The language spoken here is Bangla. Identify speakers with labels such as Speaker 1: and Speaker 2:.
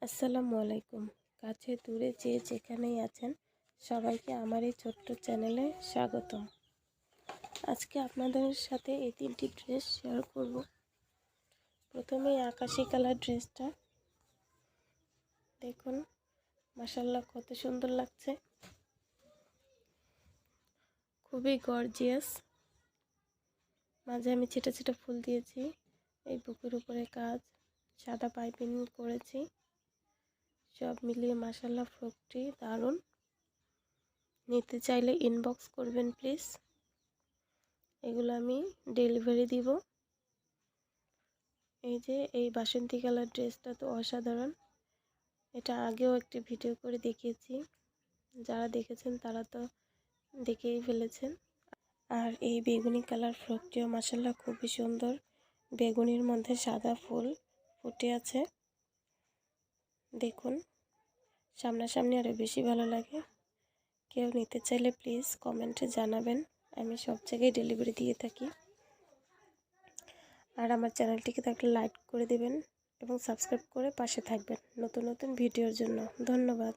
Speaker 1: আসসালামু আলাইকুম। কাছে দূরে যে যেখানেই আছেন সবাইকে আমার এই ছোট্ট চ্যানেলে স্বাগতম। আজকে আপনাদের সাথে এই তিনটি ড্রেস শেয়ার করব। প্রথমেই আকাশি কালার ড্রেসটা দেখুন, মাশাআল্লাহ কত সুন্দর লাগছে, খুবই গর্জিয়াস। মাঝে আমি ছোটো ছোটো ফুল দিয়েছি, এই বুকের উপরে কাজ, সাদা পাইপিং করেছি, সব মিলিয়ে মাশাআল্লাহ ফ্রকটি দারুণ। নিতে চাইলে ইনবক্স করবেন প্লিজ। এগুলো আমি ডেলিভারি দিব। এই যে এই বাসন্তী কালার ড্রেসটা তো অসাধারণ। এটা আগেও একটি ভিডিও করে দেখিয়েছি, যারা দেখেছেন তারা তো দেখেই ফেলেছেন। আর এই বেগুনি কালার ফ্রকটিও মাশাআল্লাহ খুবই সুন্দর, বেগুনির মধ্যে সাদা ফুল ফুটে আছে। দেখুন, সামনাসামনি আরও বেশি ভালো লাগে। কেউ নিতে চাইলে প্লিজ কমেন্টে জানাবেন, আমি সব জায়গায় ডেলিভারি দিয়ে থাকি। আর আমার চ্যানেলটিকে থাকলে লাইক করে দেবেন এবং সাবস্ক্রাইব করে পাশে থাকবেন নতুন নতুন ভিডিওর জন্য। ধন্যবাদ।